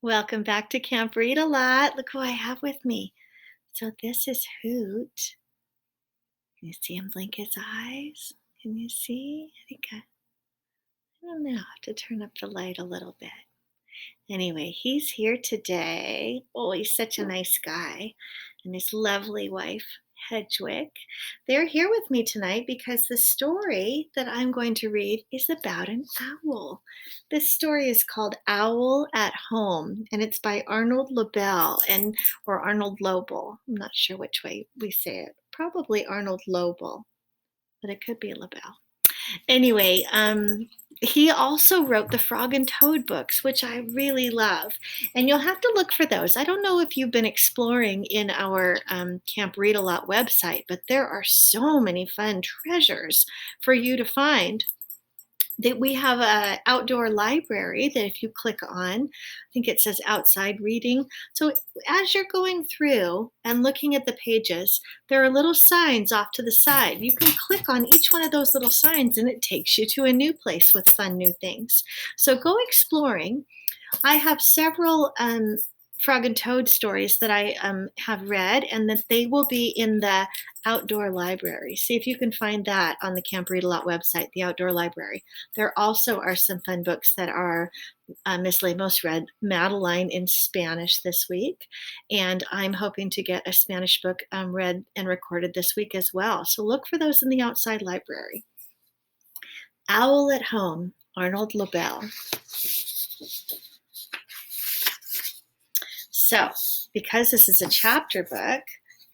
Welcome back to Camp Read a Lot. Look who I have with me. So this is Hoot. Can you see him blink his eyes? Can you see? I don't know. I have to turn up the light a little bit. Anyway, he's here today. Oh, he's such a nice guy. And his lovely wife, Hedwig. They're here with me tonight because the story that I'm going to read is about an owl. This story is called Owl at Home, and it's by Arnold Lobel or Arnold Lobel. I'm not sure which way we say it. Probably Arnold Lobel, but it could be Lobel. Anyway, he also wrote the Frog and Toad books, which I really love. And you'll have to look for those. I don't know if you've been exploring in our Camp Read a Lot website, but there are so many fun treasures for you to find. That we have an outdoor library that if you click on, I think it says outside reading. So as you're going through and looking at the pages, there are little signs off to the side. You can click on each one of those little signs and it takes you to a new place with fun new things. So go exploring. I have several Frog and Toad stories that I have read, and that they will be in the outdoor library. See if you can find that on the Camp Read a Lot website, the outdoor library. There also are some fun books that are Miss Lemos read Madeline in Spanish this week, and I'm hoping to get a Spanish book read and recorded this week as well. So look for those in the outside library. Owl at Home, Arnold Lobel. So, because this is a chapter book,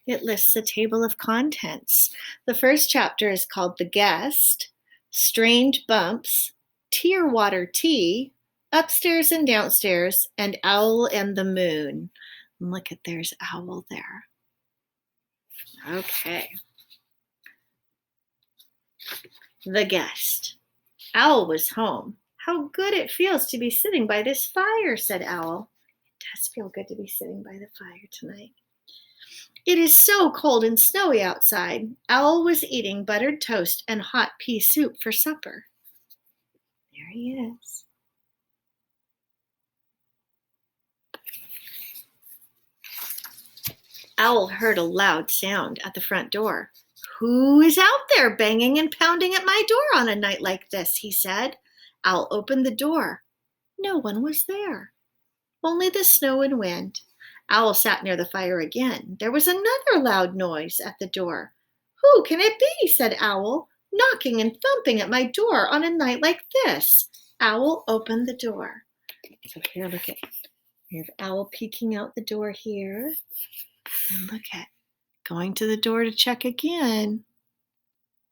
it lists a table of contents. The first chapter is called The Guest, Strange Bumps, Tearwater Tea, Upstairs and Downstairs, and Owl and the Moon. And look at, there's Owl there. Okay. The Guest. Owl was home. How good it feels to be sitting by this fire, said Owl. It does feel good to be sitting by the fire tonight. It is so cold and snowy outside. Owl was eating buttered toast and hot pea soup for supper. There he is. Owl heard a loud sound at the front door. Who is out there banging and pounding at my door on a night like this? He said. Owl opened the door. No one was there. Only the snow and wind. Owl sat near the fire again. There was another loud noise at the door. Who can it be? Said Owl, knocking and thumping at my door on a night like this. Owl opened the door. So here, look at, we have Owl peeking out the door here. And look at, going to the door to check again.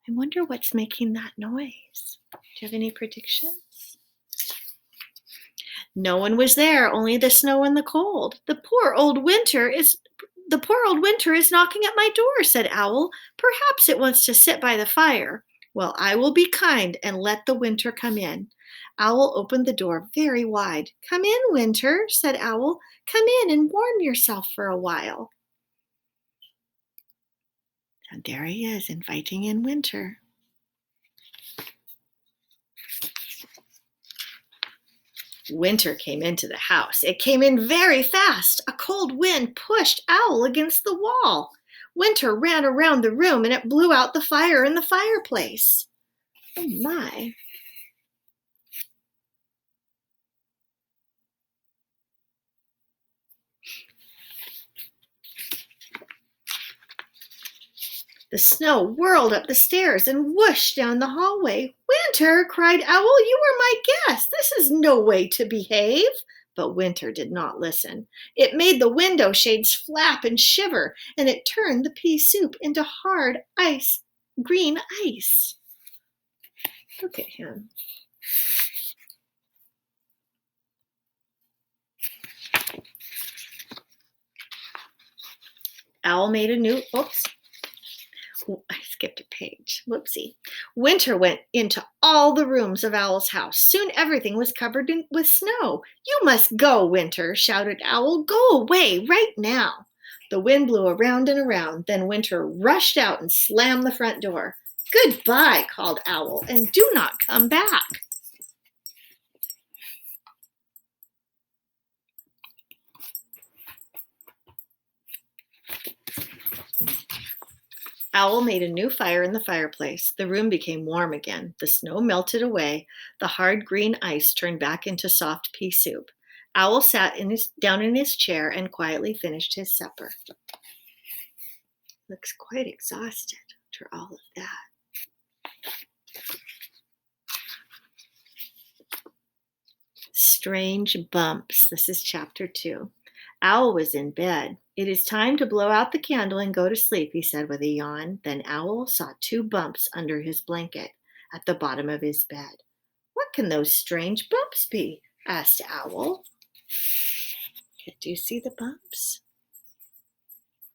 I wonder what's making that noise. Do you have any predictions? No one was there, only the snow and the cold. The poor old winter is knocking at my door, said Owl. Perhaps it wants to sit by the fire. Well, I will be kind and let the winter come in. Owl opened the door very wide. Come in, Winter, said Owl. Come in and warm yourself for a while. And there he is, inviting in Winter. Winter came into the house. It came in very fast. A cold wind pushed Owl against the wall. Winter ran around the room and it blew out the fire in the fireplace. Oh my. The snow whirled up the stairs and whooshed down the hallway. Winter, cried Owl, you are my guest. This is no way to behave. But Winter did not listen. It made the window shades flap and shiver, and it turned the pea soup into hard green ice. Look at him. Owl made a new, I skipped a page. Whoopsie. Winter went into all the rooms of Owl's house. Soon everything was covered with snow. You must go, Winter, shouted Owl. Go away right now. The wind blew around and around. Then Winter rushed out and slammed the front door. Goodbye, called Owl, and do not come back. Owl made a new fire in the fireplace. The room became warm again. The snow melted away. The hard green ice turned back into soft pea soup. Owl sat down in his chair and quietly finished his supper. Looks quite exhausted after all of that. Strange bumps. This is chapter 2. Owl was in bed. "It is time to blow out the candle and go to sleep," he said with a yawn. Then Owl saw 2 bumps under his blanket at the bottom of his bed. "What can those strange bumps be?" asked Owl. Do you see the bumps?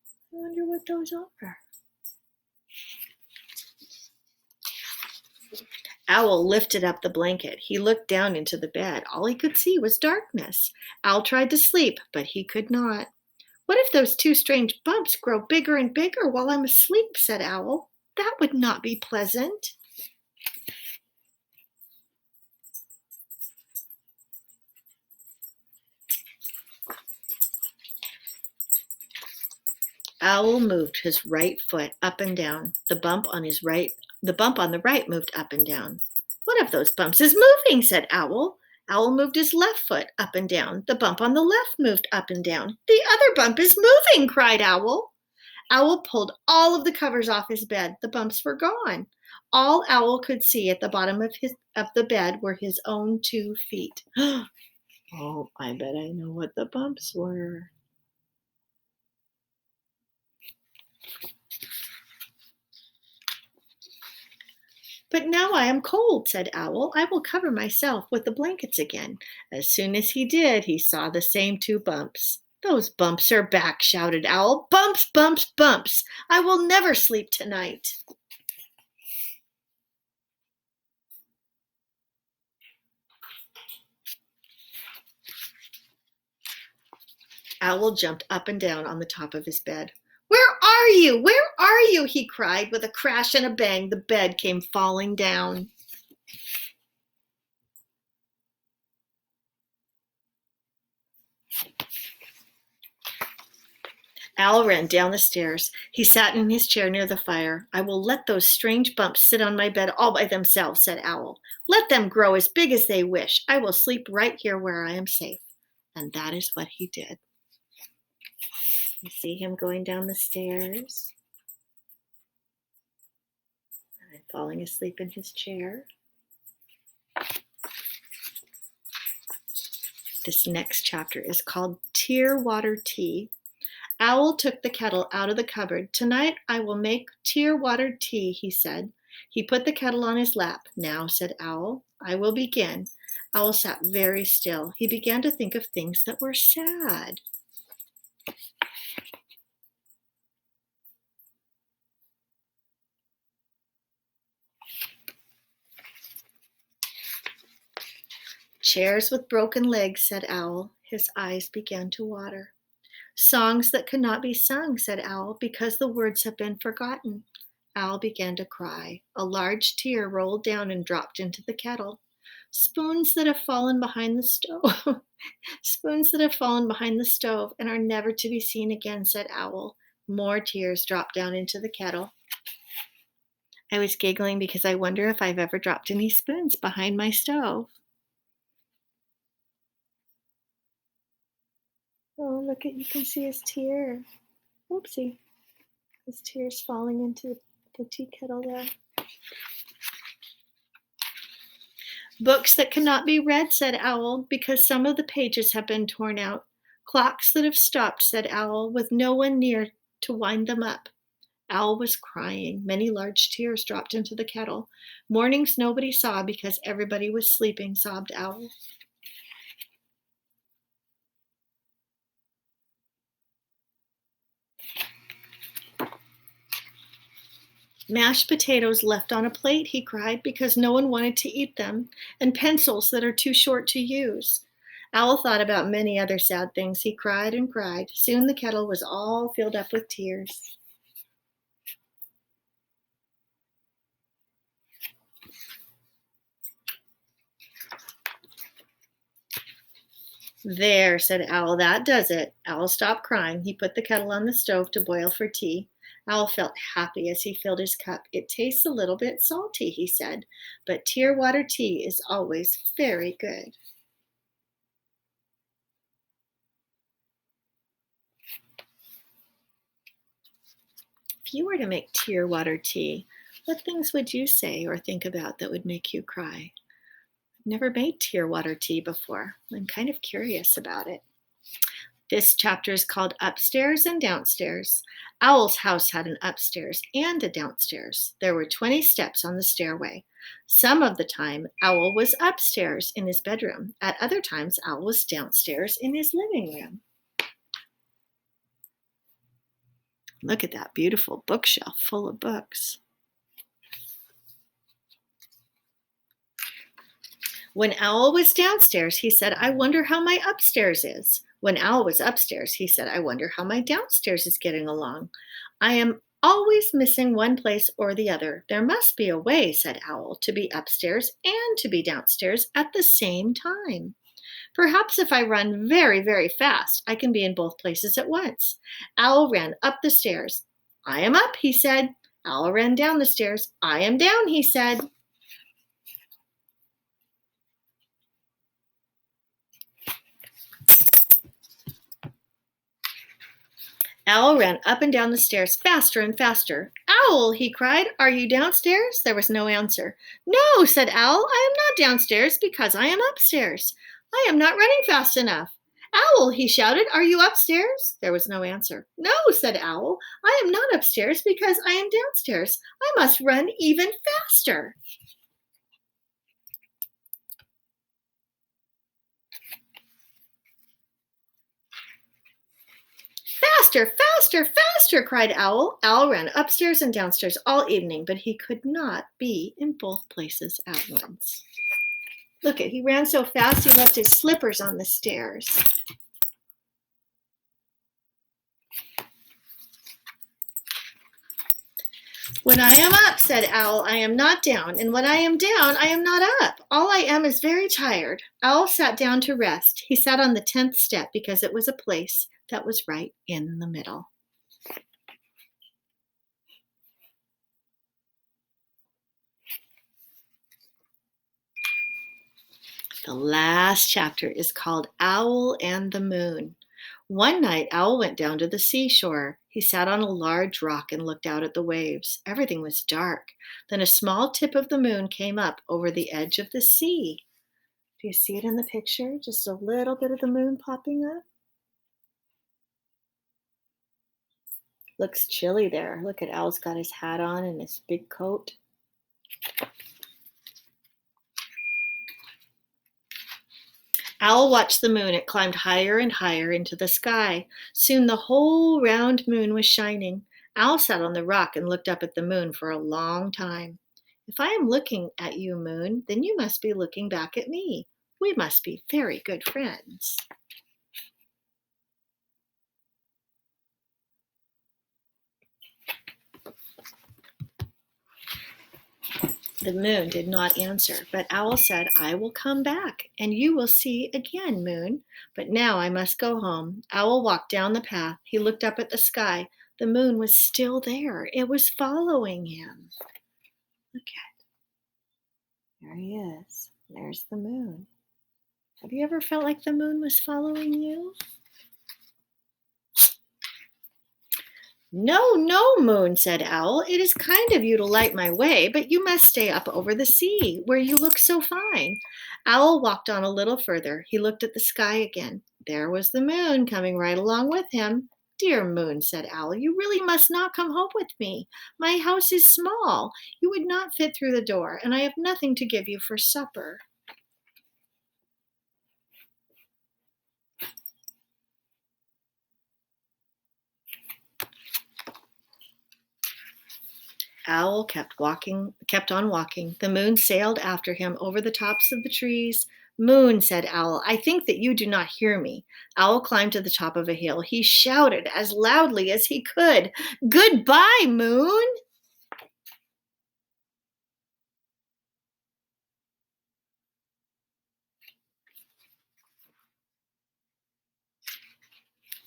I wonder what those are. Owl lifted up the blanket. He looked down into the bed. All he could see was darkness. Owl tried to sleep, but he could not. "What if those 2 strange bumps grow bigger and bigger while I'm asleep?" said Owl. "That would not be pleasant." Owl moved his right foot up and down. The bump on the right moved up and down. "What if those bumps is moving?" said Owl. Owl moved his left foot up and down. The bump on the left moved up and down. "The other bump is moving!" cried Owl. Owl pulled all of the covers off his bed. The bumps were gone. All Owl could see at the bottom of the bed were his own 2 feet. Oh, I bet I know what the bumps were. "But now I am cold," said Owl. "I will cover myself with the blankets again." As soon as he did, he saw the same 2 bumps. "Those bumps are back," shouted Owl. "Bumps, bumps, bumps! I will never sleep tonight." Owl jumped up and down on the top of his bed. "Where are you? Where are you?" he cried. With a crash and a bang, the bed came falling down. Owl ran down the stairs. He sat in his chair near the fire. "I will let those strange bumps sit on my bed all by themselves," said Owl. "Let them grow as big as they wish. I will sleep right here where I am safe." And that is what he did. You see him going down the stairs and falling asleep in his chair. This next chapter is called Tear Water Tea. Owl took the kettle out of the cupboard. "Tonight I will make tear-watered tea," he said. He put the kettle on his lap. "Now," said Owl, "I will begin." Owl sat very still. He began to think of things that were sad. "Chairs with broken legs," said Owl. His eyes began to water. "Songs that cannot be sung," said Owl, "because the words have been forgotten." Owl began to cry. A large tear rolled down and dropped into the kettle. "Spoons that have fallen behind the stove." "Spoons that have fallen behind the stove and are never to be seen again," said Owl. More tears dropped down into the kettle. I was giggling because I wonder if I've ever dropped any spoons behind my stove. Oh, look at, you can see his tear. Oopsie. His tear's falling into the tea kettle there. "Books that cannot be read," said Owl, "because some of the pages have been torn out." "Clocks that have stopped," said Owl, "with no one near to wind them up." Owl was crying. Many large tears dropped into the kettle. "Mornings nobody saw because everybody was sleeping," sobbed Owl. "Mashed potatoes left on a plate," he cried, "because no one wanted to eat them, and pencils that are too short to use." Owl thought about many other sad things. He cried and cried. Soon the kettle was all filled up with tears. "There," said Owl, "that does it." Owl stopped crying. He put the kettle on the stove to boil for tea. Owl felt happy as he filled his cup. It tastes a little bit salty, he said, but tear water tea is always very good. If you were to make tear water tea, what things would you say or think about that would make you cry? I've never made tear water tea before. I'm kind of curious about it. This chapter is called Upstairs and Downstairs. Owl's house had an upstairs and a downstairs. There were 20 steps on the stairway. Some of the time, Owl was upstairs in his bedroom. At other times, Owl was downstairs in his living room. Look at that beautiful bookshelf full of books. When Owl was downstairs, he said, I wonder how my upstairs is. When Owl was upstairs, he said, I wonder how my downstairs is getting along. I am always missing one place or the other. There must be a way, said Owl, to be upstairs and to be downstairs at the same time. Perhaps if I run very, very fast, I can be in both places at once. Owl ran up the stairs. I am up, he said. Owl ran down the stairs. I am down, he said. Owl ran up and down the stairs faster and faster. Owl, he cried, are you downstairs? There was no answer. No, said Owl, I am not downstairs because I am upstairs. I am not running fast enough. Owl, he shouted, are you upstairs? There was no answer. No, said Owl, I am not upstairs because I am downstairs. I must run even faster. Faster, faster, faster, cried Owl. Owl ran upstairs and downstairs all evening, but he could not be in both places at once. Look, he ran so fast he left his slippers on the stairs. When I am up, said Owl, I am not down, and when I am down, I am not up. All I am is very tired. Owl sat down to rest. He sat on the 10th step because it was a place that was right in the middle. The last chapter is called Owl and the Moon. One night, Owl went down to the seashore. He sat on a large rock and looked out at the waves. Everything was dark. Then a small tip of the moon came up over the edge of the sea. Do you see it in the picture? Just a little bit of the moon popping up. Looks chilly there. Look at Owl's got his hat on and his big coat. Owl watched the moon. It climbed higher and higher into the sky. Soon the whole round moon was shining. Owl sat on the rock and looked up at the moon for a long time. If I am looking at you, moon, then you must be looking back at me. We must be very good friends. The moon did not answer, but Owl said, I will come back, and you will see again, moon. But now I must go home. Owl walked down the path. He looked up at the sky. The moon was still there. It was following him. Look at it. There he is. There's the moon. Have you ever felt like the moon was following you? No, no, Moon, said Owl. It is kind of you to light my way, but you must stay up over the sea, where you look so fine. Owl walked on a little further. He looked at the sky again. There was the moon coming right along with him. Dear Moon, said Owl, you really must not come home with me. My house is small. You would not fit through the door, and I have nothing to give you for supper. Owl kept on walking. The moon sailed after him over the tops of the trees. Moon, said Owl, I think that you do not hear me. Owl climbed to the top of a hill. He shouted as loudly as he could, Goodbye, Moon!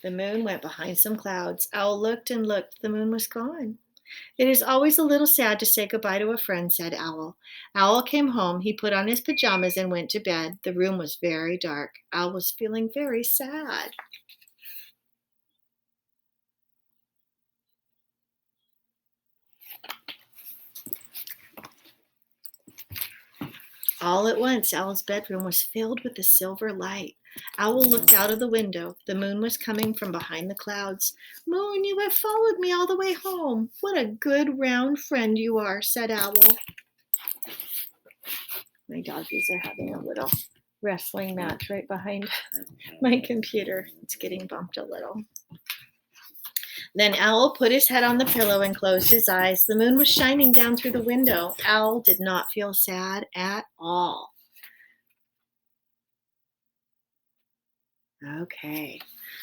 The moon went behind some clouds. Owl looked and looked. The moon was gone. It is always a little sad to say goodbye to a friend, said Owl. Owl came home. He put on his pajamas and went to bed. The room was very dark. Owl was feeling very sad. All at once, Owl's bedroom was filled with a silver light. Owl looked out of the window. The moon was coming from behind the clouds. Moon, you have followed me all the way home. What a good round friend you are, said Owl. My doggies are having a little wrestling match right behind my computer. It's getting bumped a little. Then Owl put his head on the pillow and closed his eyes. The moon was shining down through the window. Owl did not feel sad at all. Okay,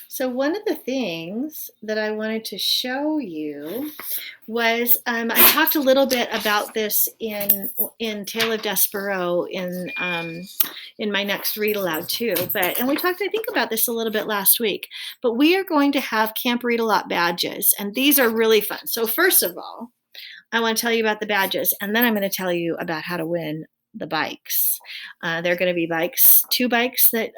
so one of the things that I wanted to show you was I talked a little bit about this in Tale of Despereaux in my next read aloud too. And we talked, I think, about this a little bit last week. But we are going to have Camp Read a Lot badges, and these are really fun. So first of all, I want to tell you about the badges, and then I'm going to tell you about how to win the bikes. They're going to be two bikes that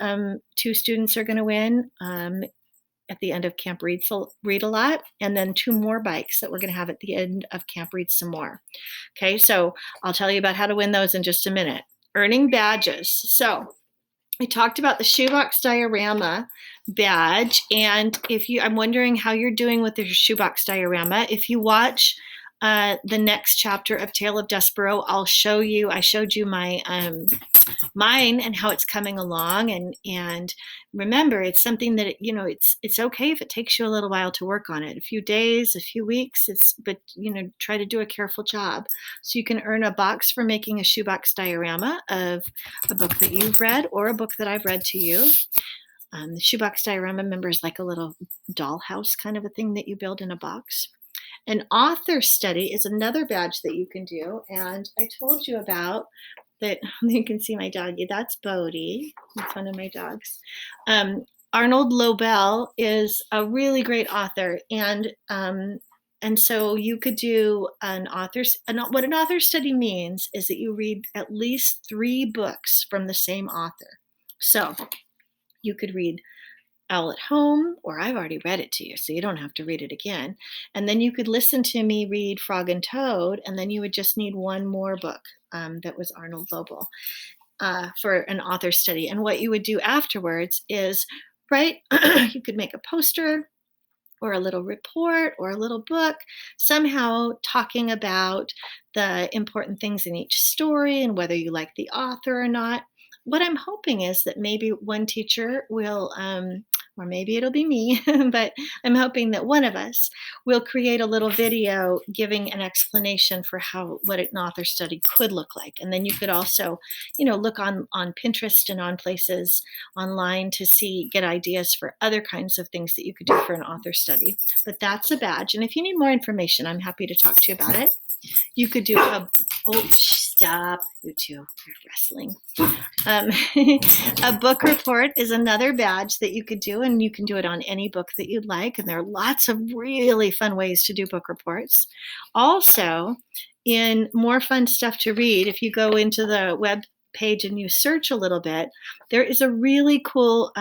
two students are going to win at the end of Camp Read a Lot, and then two more bikes that we're going to have at the end of Camp Read some more. Okay, so I'll tell you about how to win those in just a minute. Earning badges. So I talked about the shoebox diorama badge, and I'm wondering how you're doing with your shoebox diorama. If you watch the next chapter of Tale of Despereaux, I showed you my mine and how it's coming along, and remember, it's something that it's okay if it takes you a little while to work on it, a few days, a few weeks, but try to do a careful job so you can earn a box for making a shoebox diorama of a book that you've read or a book that I've read to you. The shoebox diorama, remember, is like a little dollhouse kind of a thing that you build in a box. An author study is another badge that you can do, and I told you about that. You can see my doggie. That's Bodie. That's one of my dogs. Arnold Lobel is a really great author, and so you could do what an author study means is that you read at least 3 books from the same author. So you could read Owl at Home, or I've already read it to you, so you don't have to read it again. And then you could listen to me read Frog and Toad, and then you would just need one more book that was Arnold Lobel for an author study. And what you would do afterwards is, you could make a poster or a little report or a little book, somehow talking about the important things in each story and whether you like the author or not. What I'm hoping is that maybe one teacher will, or maybe it'll be me, but I'm hoping that one of us will create a little video giving an explanation for what an author study could look like. And then you could also, look on Pinterest and on places online to get ideas for other kinds of things that you could do for an author study. But that's a badge. And if you need more information, I'm happy to talk to you about it. You could do stop, you two, you're wrestling. A book report is another badge that you could do, and you can do it on any book that you'd like. And there are lots of really fun ways to do book reports. Also, in more fun stuff to read, if you go into the web page and you search a little bit, there is a really cool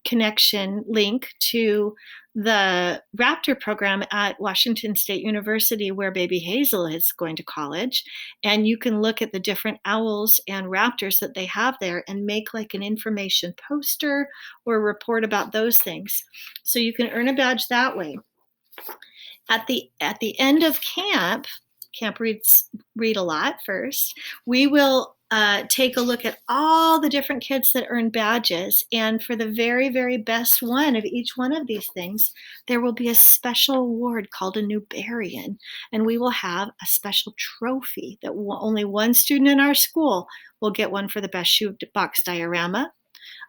connection link to the Raptor program at Washington State University, where baby Hazel is going to college. And you can look at the different owls and raptors that they have there and make like an information poster or a report about those things. So you can earn a badge that way. At the end of Camp Read a Lot first, we will take a look at all the different kids that earn badges. And for the very, very best one of each one of these things, there will be a special award called a Newberian. And we will have a special trophy that only one student in our school will get one for the best shoebox diorama.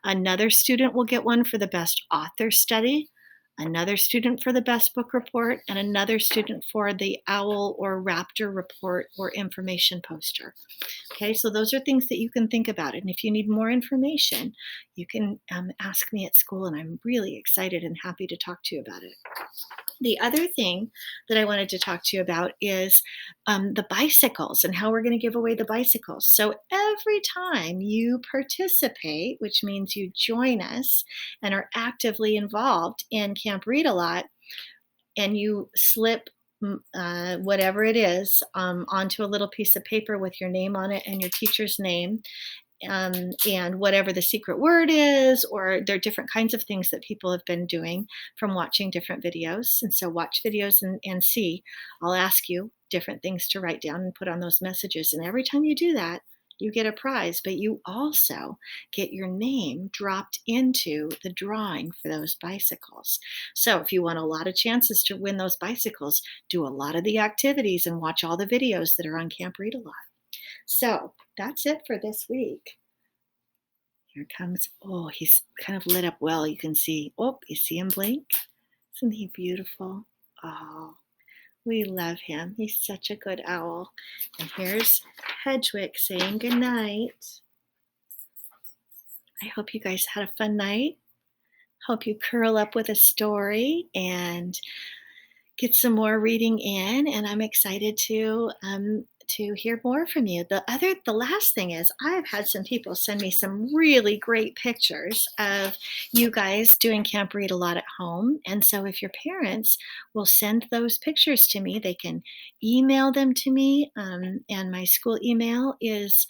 Another student will get one for the best author study. another student for the best book report, and another student for the owl or raptor report or information poster. Okay, so those are things that you can think about. And if you need more information, you can ask me at school, and I'm really excited and happy to talk to you about it. The other thing that I wanted to talk to you about is the bicycles and how we're going to give away the bicycles. So every time you participate, which means you join us and are actively involved in Camp Read a Lot, and you slip whatever it is onto a little piece of paper with your name on it and your teacher's name, and whatever the secret word is, or there are different kinds of things that people have been doing from watching different videos. And so watch videos and see. I'll ask you different things to write down and put on those messages. And every time you do that, you get a prize, but you also get your name dropped into the drawing for those bicycles. So if you want a lot of chances to win those bicycles, do a lot of the activities and watch all the videos that are on Camp Read a Lot. So that's it for this week. Here comes, oh, he's kind of lit up well. You can see, oh, you see him blink? Isn't he beautiful? Oh, we love him. He's such a good owl. And here's Hedgewick saying goodnight. I hope you guys had a fun night. Hope you curl up with a story and get some more reading in, and I'm excited to hear more from you. The last thing is I've had some people send me some really great pictures of you guys doing Camp Read a Lot at home. And so if your parents will send those pictures to me, they can email them to me. And my school email is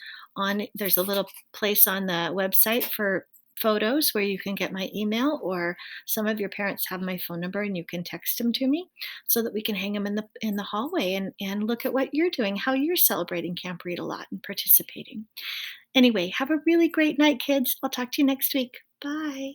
there's a little place on the website for photos where you can get my email, or some of your parents have my phone number and you can text them to me so that we can hang them in the hallway and look at what you're doing, how you're celebrating Camp Read a Lot and participating. Anyway, have a really great night, kids. I'll talk to you next week. Bye.